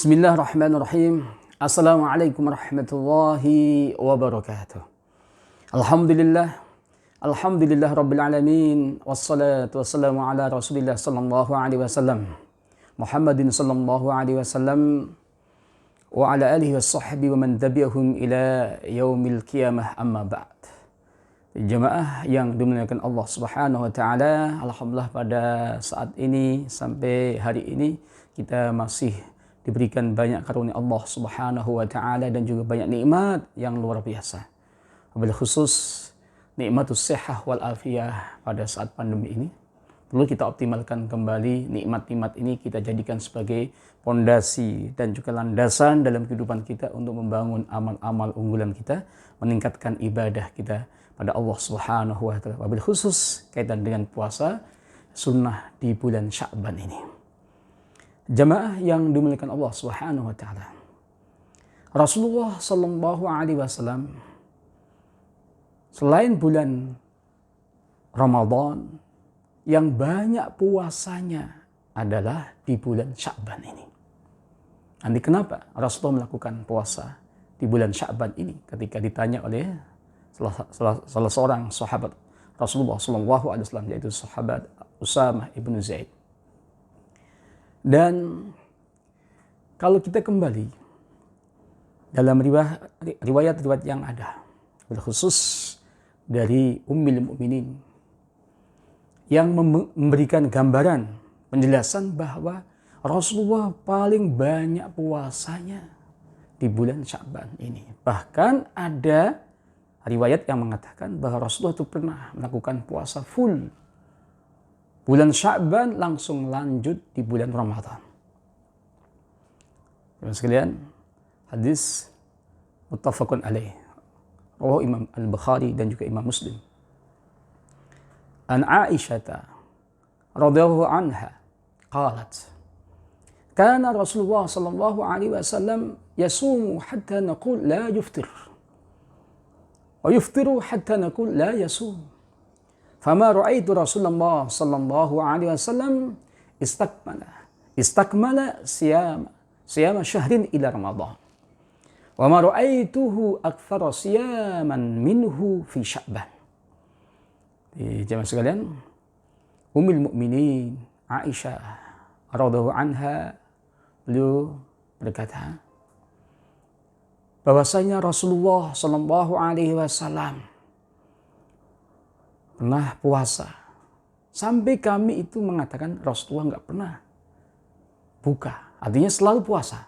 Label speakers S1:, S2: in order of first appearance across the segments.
S1: Bismillahirrahmanirrahim. Assalamualaikum warahmatullahi wabarakatuh. Alhamdulillah. Alhamdulillah Rabbil Alamin. Wassalatu wassalamu ala Rasulillah sallallahu alaihi wasallam. Muhammadin sallallahu alaihi wasallam. Wa ala alihi wa sahbihi wa man tabi'ahum ila yaumil qiyamah amma ba'd. Jemaah yang dimuliakan Allah Subhanahu wa taala, alhamdulillah pada saat ini sampai hari ini kita masih diberikan banyak karunia Allah Subhanahu wa taala dan juga banyak nikmat yang luar biasa. Wabil khusus nikmatus sihah wal afiyah pada saat pandemi ini. Perlu kita optimalkan kembali nikmat-nikmat ini, kita jadikan sebagai pondasi dan juga landasan dalam kehidupan kita untuk membangun amal-amal unggulan kita, meningkatkan ibadah kita pada Allah Subhanahu wa taala. Wabil khusus kaitan dengan puasa sunnah di bulan Sya'ban ini. Jamaah yang dimuliakan Allah Subhanahu wa taala. Rasulullah sallallahu alaihi wasallam selain bulan Ramadan yang banyak puasanya adalah di bulan Sya'ban ini. Nanti kenapa Rasulullah melakukan puasa di bulan Sya'ban ini? Ketika ditanya oleh salah seorang sahabat Rasulullah sallallahu alaihi wasallam, yaitu sahabat Usamah ibnu Zaid. Dan kalau kita kembali dalam riwayat-riwayat yang ada, khusus dari Ummul Mukminin yang memberikan gambaran, penjelasan bahwa Rasulullah paling banyak puasanya di bulan Sya'ban ini. Bahkan ada riwayat yang mengatakan bahwa Rasulullah itu pernah melakukan puasa full bulan Sya'ban langsung lanjut di bulan Ramadan. Teman sekalian, hadis muttafaqun alaih. Rawahu Imam Al-Bukhari dan juga Imam Muslim. An Aisyah radhiyallahu anha qalat, kana Rasulullah sallallahu alaihi wasallam yasumu hatta naqul la yuftir wa yuftiru hatta naqul la yasum. Fama ra'aitu Rasulullah sallallahu alaihi wasallam istakmala siyama syahrin ila Ramadan. Wa ma ra'aituhu aktsara siyaman minhu fi Sya'ban. Jemaah sekalian, Ummul Mukminin Aisyah radhiyallahu anha beliau berkata bahwasanya Rasulullah sallallahu alaihi wasallam pernah puasa sampai kami itu mengatakan Rasulullah nggak pernah buka, artinya selalu puasa.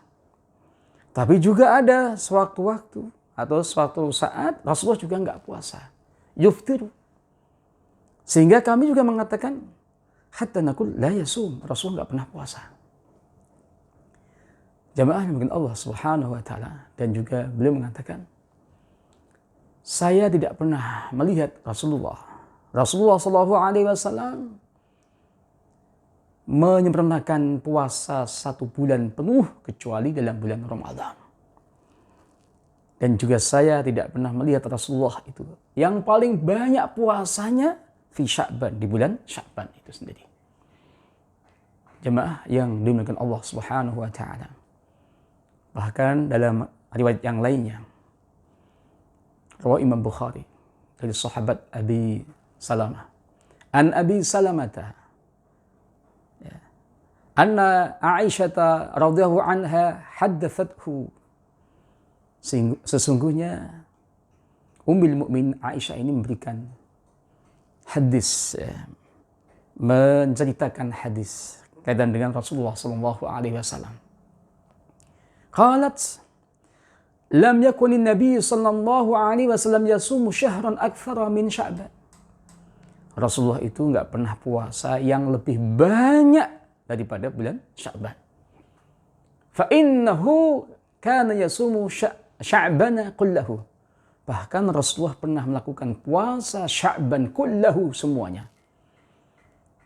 S1: Tapi juga ada sewaktu-waktu atau suatu saat Rasulullah juga nggak puasa, yuftiru, sehingga kami juga mengatakan hatta naqul la yasum, Rasulullah nggak pernah puasa. Jamaah yang mungkin Allah Subhanahu wa taala, dan juga beliau mengatakan saya tidak pernah melihat Rasulullah Shallallahu Alaihi Wasallam menyempurnakan puasa 1 bulan penuh kecuali dalam bulan Ramadan. Dan juga saya tidak pernah melihat Rasulullah itu yang paling banyak puasanya fi Sya'ban, di bulan Sya'ban itu sendiri. Jemaah yang dimuliakan Allah Subhanahu wa taala. Bahkan dalam riwayat yang lainnya, riwayat Imam Bukhari dari sahabat Abi Salamah, an Abi Salamata, anna Aisyah radhiyallahu anha haddathathu, sesungguhnya Ummul Mukminin Aisyah ini memberikan hadis, menceritakan hadis kaitan dengan Rasulullah sallallahu alaihi wasallam. Qalat, lam yakunin Nabi sallallahu alaihi wasallam yasumu syahran aktsara min Sya'ban. Rasulullah itu nggak pernah puasa yang lebih banyak daripada bulan Sya'ban. Fa innahu kana yasumu Sya'bana kullahu. Bahkan Rasulullah pernah melakukan puasa Sya'ban kullahu semuanya.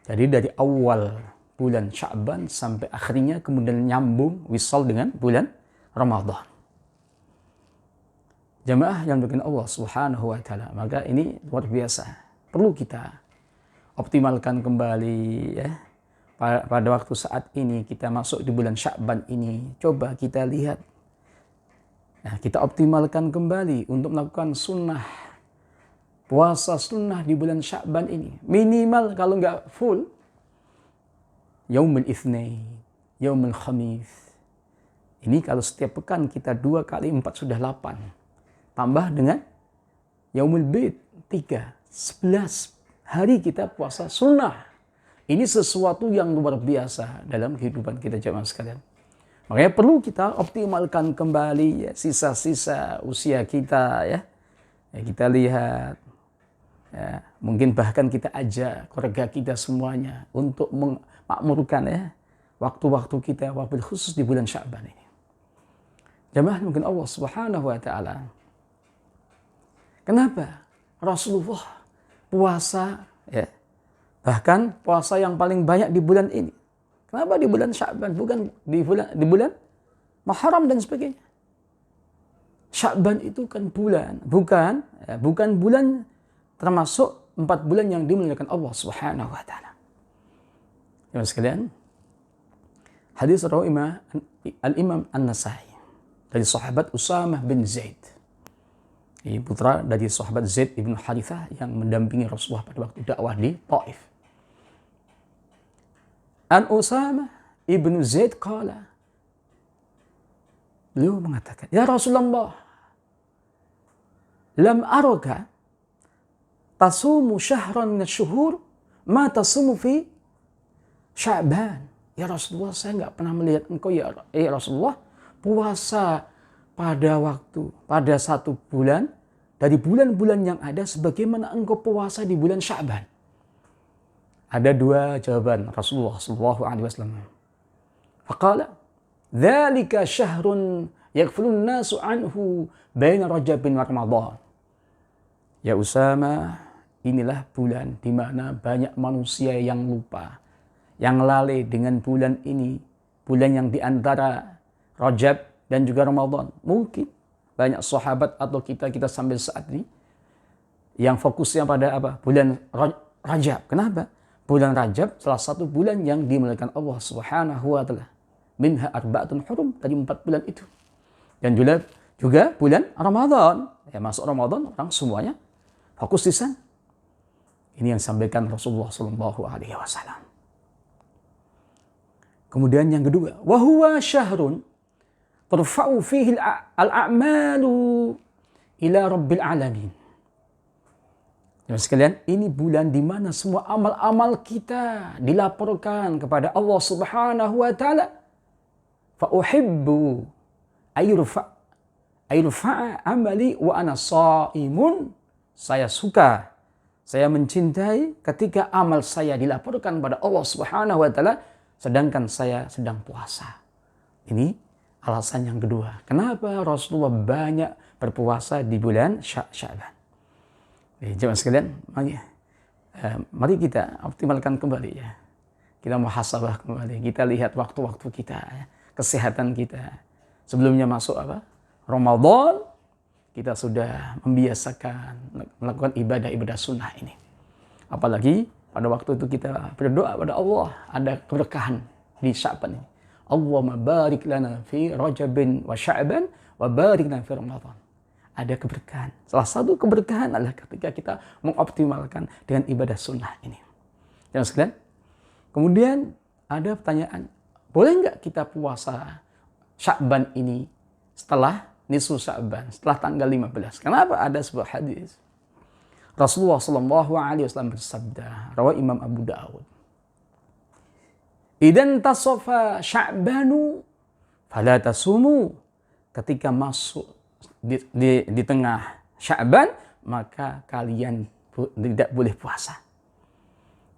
S1: Jadi dari awal bulan Sya'ban sampai akhirnya, kemudian nyambung wisal dengan bulan Ramadan. Jamaah yang dimuliakan Allah Subhanahu wa taala, maka ini luar biasa. Perlu kita optimalkan kembali, ya, pada waktu saat ini kita masuk di bulan Sya'ban ini, coba kita lihat. Nah, kita optimalkan kembali untuk melakukan sunnah, puasa sunnah di bulan Sya'ban ini. Minimal kalau nggak full, Yaumul Itsnain, Yaumul Khamis. Ini kalau setiap pekan kita 2 kali 4 sudah 8. Tambah dengan Yaumul Bid 3, 11 hari kita puasa sunnah. Ini sesuatu yang luar biasa dalam kehidupan kita jemaah sekalian. Makanya perlu kita optimalkan kembali ya, sisa-sisa usia kita ya. Kita lihat ya, mungkin bahkan kita ajak keluarga kita semuanya untuk memakmurkan ya waktu-waktu kita wabil khusus di bulan Sya'ban ini. Jemaah mungkin Allah Subhanahu wa taala. Kenapa Rasulullah puasa ya, bahkan puasa yang paling banyak di bulan ini? Kenapa di bulan Sya'ban, bukan di bulan Muharram dan sebagainya? Sya'ban itu kan bulan, bukan bulan termasuk 4 bulan yang dimuliakan Allah Subhanahu wa taala. Ya sekalian, hadis riwayat Al-Imam An-Nasa'i dari sahabat Usamah bin Zaid. Ini putra dari sahabat Zaid ibn Harithah yang mendampingi Rasulullah pada waktu dakwah di Taif. An Usamah ibn Zaid qala, beliau mengatakan, ya Rasulullah, lam araka tasumu syahran min syuhur ma tasumu fi Sya'ban. Ya Rasulullah, saya enggak pernah melihat engkau ya Rasulullah puasa pada satu bulan dari bulan-bulan yang ada sebagaimana engkau puasa di bulan Sya'ban. Ada 2 jawaban Rasulullah sallallahu alaihi wasallam. Faqala, "Dzalika syahrun yaghfulun nasu anhu baina Rajabin wa Ramadan." Ya Usama, inilah bulan di mana banyak manusia yang lupa, yang lalai dengan bulan ini, bulan yang di antara Rajab dan juga Ramadan. Mungkin banyak sahabat atau kita sampai saat ini yang fokusnya pada apa? Bulan Rajab. Kenapa? Bulan Rajab salah satu bulan yang dimuliakan Allah Subhanahu wa taala. Minha arba'atun hurum, dari 4 bulan itu. Dan juga bulan Ramadan. Ya, masuk Ramadan orang semuanya fokus di sana. Ini yang disampaikan Rasulullah sallallahu alaihi wasallam. Kemudian yang kedua, wa huwa syahrun turfa'u fihi al-a'malu ila rabbil alamin. Ya sekalian, ini bulan di mana semua amal-amal kita dilaporkan kepada Allah Subhanahu wa taala. Fa uhibbu ayurfa'a amali wa ana shaimun. Saya suka, saya mencintai ketika amal saya dilaporkan kepada Allah Subhanahu wa taala sedangkan saya sedang puasa. Ini alasan yang kedua. Kenapa Rasulullah banyak berpuasa di bulan Sya'ban? Jemaah sekalian, mari kita optimalkan kembali ya. Kita muhasabah kembali. Kita lihat waktu-waktu kita, ya, kesehatan kita. Sebelumnya masuk Ramadan, kita sudah membiasakan melakukan ibadah-ibadah sunnah ini. Apalagi pada waktu itu kita berdoa pada Allah, ada keberkahan di Sya'ban ini. Allahumma barik lana fi Rajabin wa Sya'ban wa barik lana fi Ramadan. Ada keberkahan. Salah satu keberkahan adalah ketika kita mengoptimalkan dengan ibadah sunnah ini. Jangan sekalian. Kemudian ada pertanyaan, boleh nggak kita puasa Sya'ban ini setelah nisfu Sya'ban, setelah tanggal 15? Kenapa? Ada sebuah hadis. Rasulullah sallallahu alaihi wasallam bersabda, rawi Imam Abu Dawud. Idan tasofa Sya'banu fala tasumu. Ketika masuk di tengah Sya'ban, maka kalian tidak boleh puasa.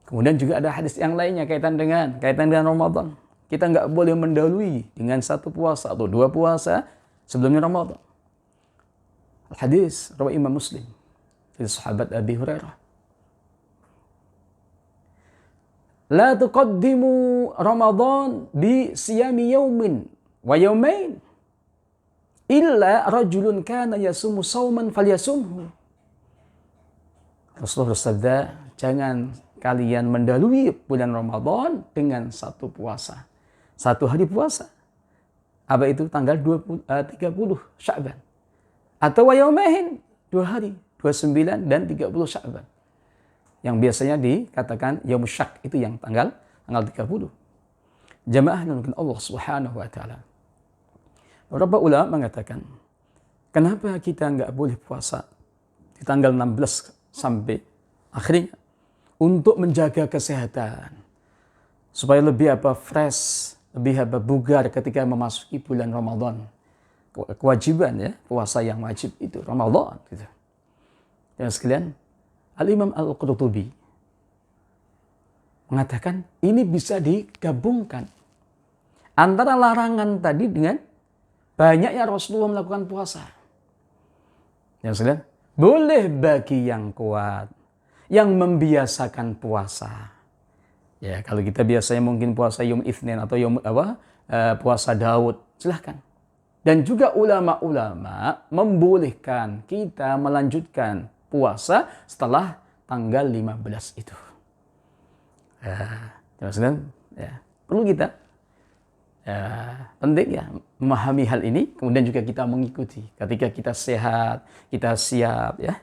S1: Kemudian juga ada hadis yang lainnya kaitan dengan Ramadan. Kita nggak boleh mendahului dengan 1 puasa atau 2 puasa sebelumnya Ramadan. Hadis riwayat Imam Muslim dari sahabat Abi Hurairah. La tuqaddimu Ramadan bi siyami yaumin wa yaumain illa rajulun kana yasumu sauman falyasumhu. Rasulullah bersabda, jangan kalian mendahului bulan Ramadan dengan satu puasa. Satu hari puasa. Apa itu? Tanggal 30 Sya'ban. Atau wayaumahin, 2 hari. 29 dan 30 Sya'ban. Yang biasanya dikatakan Yaumul Syak, itu yang tanggal 30. Jamaah mungkin Allah Subhanahu wa taala. Beberapa ulama mengatakan, kenapa kita nggak boleh puasa di tanggal 16 sampai akhirnya? Untuk menjaga kesehatan. Supaya lebih fresh, lebih bugar ketika memasuki bulan Ramadan. Kewajiban ya, puasa yang wajib itu Ramadan gitu. Dan sekalian, Al-Imam Al-Qurtubi mengatakan ini bisa digabungkan antara larangan tadi dengan banyaknya Rasulullah melakukan puasa. Yang sekalian, boleh bagi yang kuat, yang membiasakan puasa. Ya, kalau kita biasanya mungkin puasa Yom Itsnin atau puasa Daud, silahkan. Dan juga ulama-ulama membolehkan kita melanjutkan puasa setelah tanggal 15 itu. Perlu kita penting ya memahami hal ini, kemudian juga kita mengikuti. Ketika kita sehat, kita siap ya.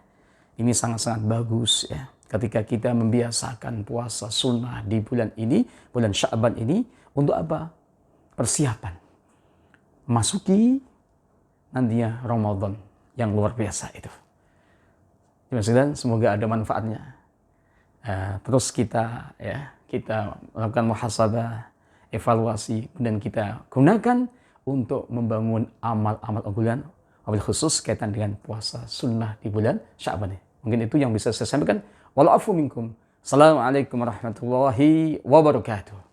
S1: Ini sangat-sangat bagus ya. Ketika kita membiasakan puasa sunnah di bulan ini, bulan Sya'ban ini, untuk apa? Persiapan. Masuki nantinya Ramadan yang luar biasa itu. Semoga ada manfaatnya. Terus kita melakukan muhasabah, evaluasi, dan kita gunakan untuk membangun amal-amal unggulan, wabil khusus kaitan dengan puasa sunnah di bulan Sya'ban. Mungkin itu yang bisa saya sampaikan. Wal afu minkum. Assalamualaikum warahmatullahi wabarakatuh.